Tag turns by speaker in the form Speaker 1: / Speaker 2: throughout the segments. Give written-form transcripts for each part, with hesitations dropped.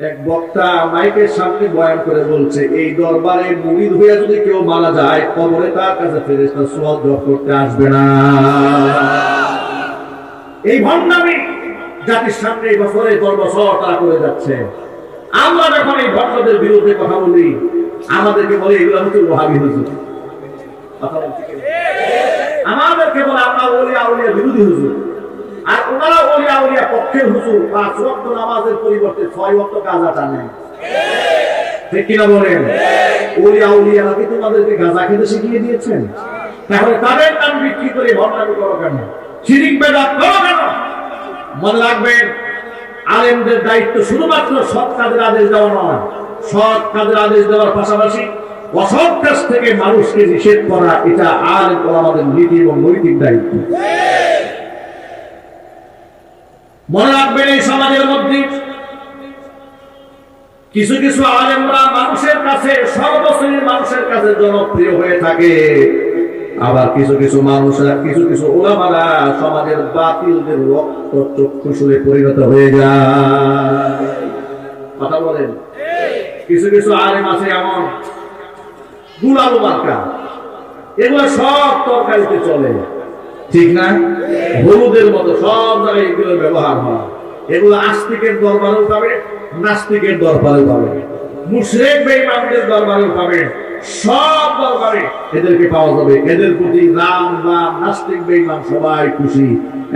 Speaker 1: এক বক্তা মাইকের সামনে বয়ান করে বলছে, এই দরবারে মুরিদ হয়ে যদি কেউ মারা যায়, কবরে তার কাছে ফেরেশতা সওয়াল জবাব করতে আসবে না। এই ভণ্ডামি জাতির সামনে এই বছরে 10 বছর তারা করে যাচ্ছে। আমরা যখন এই ভণ্ডদের বিরুদ্ধে কথা বলি, আমাদেরকে বলে এগুলো হচ্ছে ওয়াহাবি হুজুর। কথা বলতে আমাদেরকে বলে আমরা ওলিয়া আউলিয়া বিরোধী হুজুর, আর ওনারা ওলিয়া আউলিয়া পক্ষের হুজুর। 5 ওয়াক্ত নামাজের পরিবর্তে 6 ওয়াক্ত গাঁজা টানে, ঠিক কিনা বলেন? ওলিয়া আউলিয়ারা কি তোমাদেরকে গাঁজা খেতে শিখিয়ে দিয়েছেন? তাহলে তাদের নাম বিক্রি করে ভণ্ডামি করো কেন? শিরিক বেদাত করো কেন? মনে রাখবেন, আলেমদের দায়িত্ব শুধুমাত্র সৎ কাজের আদেশ দেওয়া নয়, সৎ কাজের আদেশ দেওয়ার পাশাপাশি অসৎ কাজ থেকে মানুষকে নিষেধ করা, এটা আলেম ওলামাদের নীতি এবং নৈতিক দায়িত্ব। মনে রাখবেন, এই সমাজের মধ্যে কিছু কিছু আলেমরা মানুষের কাছে, সর্বশ্রেণীর মানুষের কাছে জনপ্রিয় হয়ে থাকে, আবার কিছু কিছু মানুষরা, কিছু কিছু ওলামারা সমাজের বাতিলদের রক্ত চক্ষুষুলে পরিণত হয়ে যায়। কথা বলেন? কিছু কিছু আলেম আছে এমন গুলাবো মার্কা, এগুলো সব তরকারিতে চলে, ঠিক না? হলুদের মতো সব জায়গায় এগুলো ব্যবহার হয়। এগুলো আস্তিকের দরবারেও পাবে, নাস্তিকের দরবারেও পাবে, মুশরিক বেঈমানদের দরবারেও পাবে, সব দরবারে এদেরকে পাওয়া যাবে। এদের প্রতি রাম রাম, নাস্তিক বেঈমান সবাই খুশি।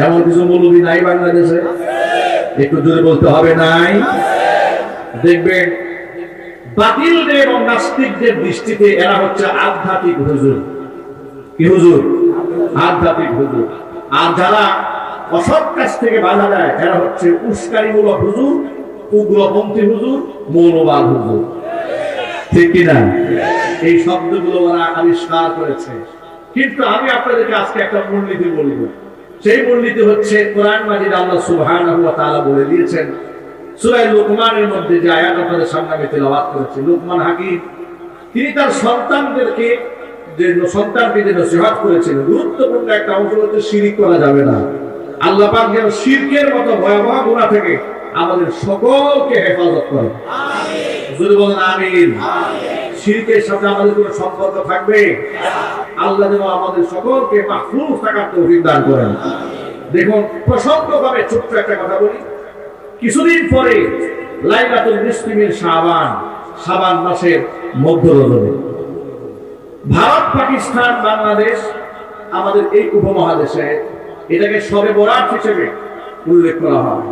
Speaker 1: এমন কিছু মৌলবী নাই বাংলাদেশে? একটু জোরে বলতে হবে, নাই? দেখবেন, বাতিলদের এবং নাস্তিকদের দৃষ্টিতে এরা হচ্ছে আধ্যাত্মিক হুজুর। কি হুজুর? আধ্যাত্মিক হুজুর। আর যারা অসৎ কাজ থেকে বাধা দেয়, এরা হচ্ছে উস্কানিমূলক হুজুর, উগ্রপন্থী হুজুর, মৌলবাদ হুজুর, ঠিক কিনা? এই শব্দগুলো ওরা আবিষ্কার করেছে। কিন্তু আমি আপনাদেরকে আজকে একটা মূলনীতি বলব। সেই মূলনীতি হচ্ছে, কোরআন মাজিদ আল্লাহ সুবহানাহু ওয়া তাআলা বলে দিয়েছেন সূরা লুকমানের মধ্যে, যে আয়াত আপনাদের সামনে আমি তেলাওয়াত করেছি। লুকমান হাকিম তিনি তার সন্তানকে যে নসিহত করেছিলেন, গুরুত্বপূর্ণ একটা অংশ হচ্ছে শিরক করা যাবে না। আল্লাহ পাক যেন শিরকের মতো ভয়াবহ গুনাহ থেকে আমাদের সকলকে হেফাজত করেন। আমিন। যদি বলেন আমিন। শিরকের সাথে আমাদের কোনো সম্পর্ক থাকবে? আল্লাহ যেন আমাদের সকলকে মাহফুজ থাকার তৌফিক দান করেন। দেখুন, প্রসঙ্গভাবে ছোট্ট একটা কথা বলি। কিছুদিন পরে লাইলাতুল নিসফি মিন শাবান, শাবান মাসের মধ্য রজনী, ভারত, পাকিস্তান, বাংলাদেশ, আমাদের এই উপমহাদেশে এটাকে শবে বরাত হিসেবে উল্লেখ করা হয়।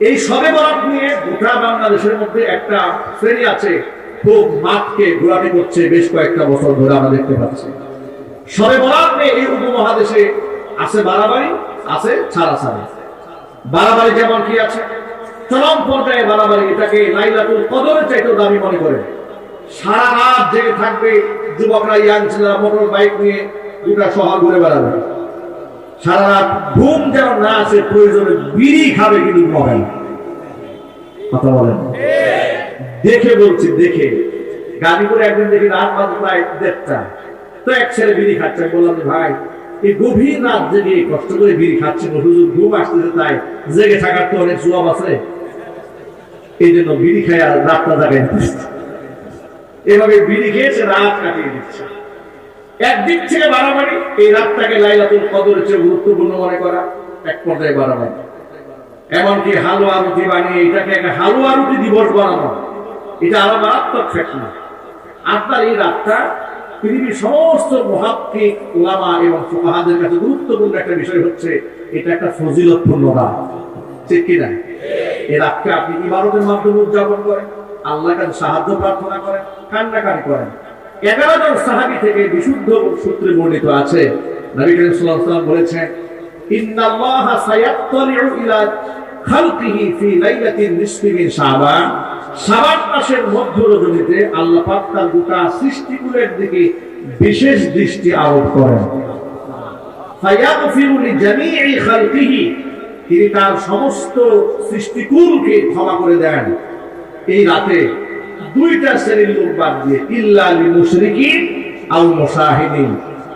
Speaker 1: এই শবে বরাত নিয়ে গোটা বাংলাদেশের মধ্যে একটা শ্রেণী আছে, খুব মাঠকে ঘোরাতে করছে বেশ কয়েকটা বছর ধরে, আমরা দেখতে পাচ্ছি। শবে বরাত নিয়ে এই উপমহাদেশে আছে বাড়াবাড়ি, আছে ছাড়াছাড়ি। বাড়াবাড়ি যেমন কি আছে, চরম পর্যায়ে বাড়াবাড়ি, এটাকে লাইলাতুল কদরের চাইতেও দামি মনে করে। সারা রাত জেগে থাকবে যুবকরা, ইয়াং ছেলেরা মোটর বাইক নিয়ে গোটা শহর ঘুরে বেড়াবে। সারা রাত ঘুম যেন না আসে, প্রয়োজনে বিড়ি খাবে, কিন্তু ঘুমাবে না। কথা বলেন? দেখে বলছি, দেখে গাজীপুরে একদিন দেখি রাত বাজে প্রায় 1:30, তো এক ছেলে বিড়ি খাচ্ছে। বললাম, ভাই এই গভীর রাত জেগে কষ্ট করে বিড়ি খাচ্ছে, হুজুর ঘুম আসতেছে, তাই জেগে থাকার তো অনেক সুযোগ আছে, এই জন্য বিড়ি খায় আর রাতটা জাগাই দিচ্ছে। এভাবে বিড়ি খেয়েছে, রাত কাটিয়ে দিচ্ছে। একদিক থেকে বাড়াবাড়ি, এই রাতটাকে লাইলাতুল কদরের চেয়ে গুরুত্বপূর্ণ মনে করা, এক পর্যায়ে বাড়াবাড়ি। এমনকি হালুয়া রুটি বানিয়ে এটাকে একটা হালুয়া রুটি দিবস বানানো, এটা আরো মারাত্মক ফেতনা। আপনার এই রাতটা পৃথিবীর সমস্ত মুহাক্কিক, উলামা এবং ফুকাহাদের কাছে গুরুত্বপূর্ণ একটা বিষয় হচ্ছে, এটা একটা ফজিলতপূর্ণ রাত, ঠিক কিনা? এই রাতকে আপনি ইবাদতের মাধ্যমে উদযাপন করেন, আল্লাহর কাছে সাহায্য প্রার্থনা করেন, কান্নাকাটি করেন। 11 জন সাহাবী থেকে বিশুদ্ধ সূত্রে বর্ণিত আছে, নবী করিম সাল্লাল্লাহু আলাইহি ওয়াসাল্লাম বলেছেন, ইন্নাল্লাহা সায়াত্তালিউ ইলা খালকিহি ফি লাইলাতিন নিসফি মিন শাবান। শাবান মাসের মধ্য রজনীতে আল্লাহ পাক তার গোটা সৃষ্টিকুলের দিকে বিশেষ দৃষ্টি আরোপ করেন। ফায়াগফিরু লিজামিই খালকিহি, তিনি তার সমস্ত সৃষ্টিকুলকে ক্ষমা করে দেন এই রাতে, 2টা শ্রেণীর লোক বাদ দিয়ে, ইল্লা লিল মুশরিকিন আও মুশাহিদিন।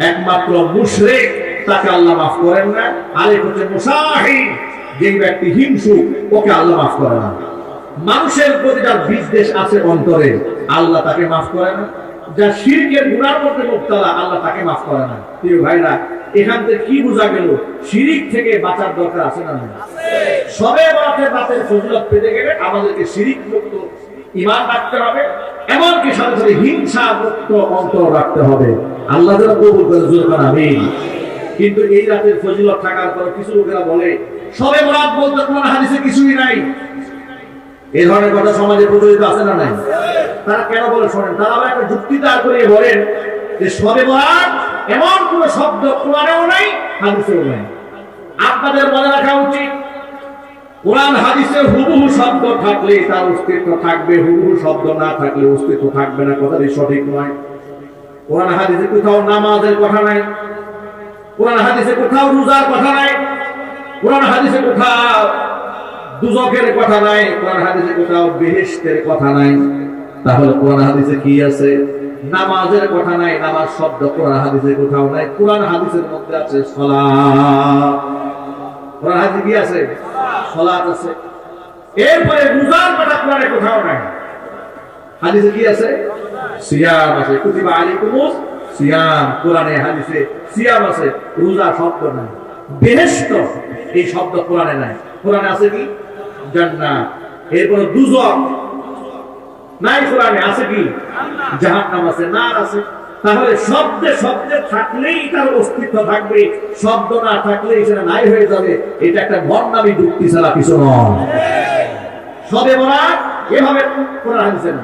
Speaker 1: একমাত্র মুশরিক, তাকে আল্লাহ মাফ করেন না। আরেক হচ্ছে মুশাহিদ, যে ব্যক্তি হিংসুক, ওকে আল্লাহ মাফ করেন না। মানুষের প্রতি যার বিদ্বেষ আছে অন্তরে, আল্লাহ তাকে মাফ করে না। যা শিরকের গুনার মধ্যে মুবতালা, আল্লাহ তাকে মাফ করে না। প্রিয় ভাইরা, এখান থেকে কি বোঝা গেল? শিরিক থেকে বাঁচার দরকার আছে না? সবে বরাতের রাতের ফজিলত পেতে গেলে আমাদেরকে শিরিক মুক্ত ঈমান রাখতে হবে, এমনকি সাথে সাথে হিংসা মুক্ত অন্তর রাখতে হবে। আল্লাহ যেন কবুল করে, জোরে আমিন। কিন্তু এই রাতের ফজিলত থাকার পর কিছু লোকেরা বলে সবে বরাত বলতে কোন হাদিসে কিছুই নাই। এই ধরনের কথা সমাজে প্রচলিত আছে না নাই? তারা কেন বলে শোনেন, তারা আবার একটা যুক্তি দাঁড় করিয়ে বলেন যে সবে বরাত এমন কোন শব্দ কোরআনেও নাই, হাদিসেও নাই। আপনাদের মনে রাখা উচিত, কোরআন হাদিসে হুবহু শব্দ থাকলে তার অস্তিত্ব থাকবে, হুবহু শব্দ না থাকলে অস্তিত্ব থাকবে না। কথাটি সঠিক নয়। কোরআন হাদিসে কোথাও নামাজের কথা নাই, কোরআন হাদিসে কোথাও রোজার কথা নাই, কোরআন হাদিসে কোথাও দুজকের কথা নাই, কোরআন হাদিসে কোথাও বেহেশতের কথা নাই। তাহলে কোরআন হাদিসে কি আছে? নামাজের কথা নাই, নামাজ শব্দ কোরআন হাদিসে কোথাও নাই। কোরআন হাদিসের মধ্যে আছে সালাত। কোরআন হাদিসে কি আছে? সালাত আছে। এরপরে রোজার কথা কোরআনে কোথাও নাই, হাদিসে কি আছে? সিয়াম আছে। কুতিবা আলাইকুমুস সিয়াম, কোরআনে হাদিসে সিয়াম আছে, রোজা শব্দ নাই। বেহেশত এই শব্দ কোরআনে নাই। কোরআনে আছে কি? জান্নাত। এরপরে দুজক নাই, কোরআনে আছে কি? জাহান্নাম আছে, নার আছে। তাহলে শব্দে শব্দে থাকলেই তার অস্তিত্ব থাকবে, শব্দ না থাকলে সেটা নাই হয়ে যাবে। এটা একটা ভণ্ডামি যুক্তি ছাড়া কিছু নয়। সবে বরাত এভাবে কোরআন হাদিসে না।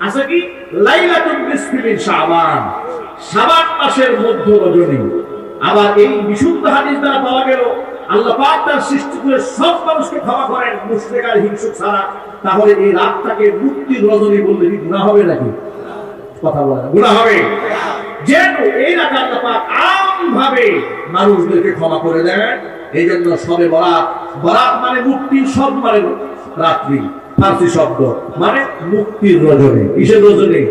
Speaker 1: আছে কি? লাইলাতুল নিসফি মিন শাবান, শাবান মাসের মধ্য রজনী। আবার এই বিশুদ্ধ হাদিস দ্বারা পাওয়া গেল আল্লাহ পাক তার সৃষ্টি করে সব মানুষকে ক্ষমা করেন, মুশরিক আর হিংসুক ছাড়া। তাহলে এই রাতটাকে মুক্তির রজনী বললে কি গুনাহ হবে নাকি? কথা বলে গুনাহ হবে। যেহেতু এই রাতে আল্লাহ পাক আমভাবে মানুষদেরকে ক্ষমা করে দেন, এই জন্য সবে বরাত, বরাত মানে মুক্তি, সব মানে রাত্রি, ফার্সি শব্দ মানে মুক্তির রজনী। কিসের রজনী?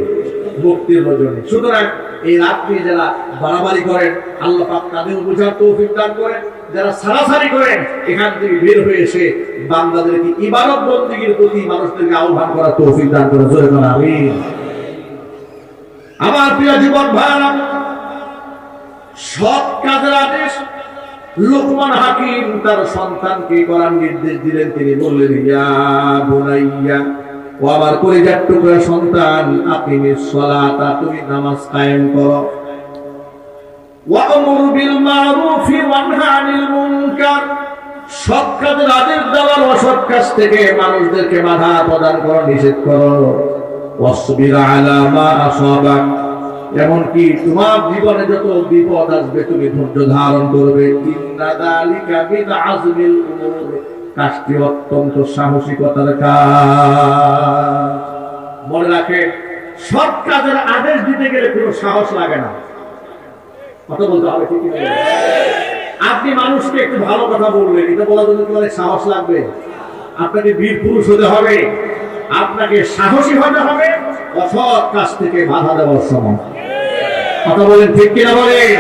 Speaker 1: মুক্তির রজনী। সুতরাং এই রাত্রি যারা বাড়াবাড়ি করেন, আল্লাহ পাক তাদের বোঝার তৌফিক দান করেন। যারা সারাসারি করেন, এখান থেকে বের হয়ে এসে বান্দাদেরকে ইবাদত বন্দেগীর প্রতি মানুষদেরকে আহ্বান করার তৌফিক দান করেন। জোরে বলেন আমিন। আমার প্রিয় জীবন ভাইরা, সৎ কাজের আদেশ লোকমান হাকিম তার সন্তানকে করার নির্দেশ দিলেন। তিনি বললেন, ইয়া বুনাইয়া, ও আমার কলিজার টুকরা সন্তান, আকিমিস সালাতা, তুমি নামাজ কায়েম করো। ওয়া'মুর বিল মা'রুফি ওয়ানহা আনিল মুনকার, সৎ কাজের আদেশ দেওয়ার, অসৎ কাজ থেকে মানুষদেরকে বাধা প্রদান করো, নিষেধ করো। ওয়াসবির আলা মা আসাবাক, এমনকি তোমার জীবনে যত বিপদ আসবে তুমি ধৈর্য ধারণ করবে। ইন্না যালিকা মিন আযমিল উমুর, কাজটি অত্যন্ত সাহসিকতার কাজ। মনে রাখে, সৎ কাজের আদেশ দিতে গেলে কোনো সাহস লাগে না। কথা বলতে হবে, ঠিক না? আপনি মানুষকে একটু ভালো কথা বলবেন, এটা বলার জন্য কি অনেক সাহস লাগবে? আপনাকে বীর পুরুষ হতে হবে, আপনাকে সাহসী হতে হবে অসৎ কাজ থেকে বাধা দেওয়ার সময়। কথা বলেন, ঠিক কিনা বলেন?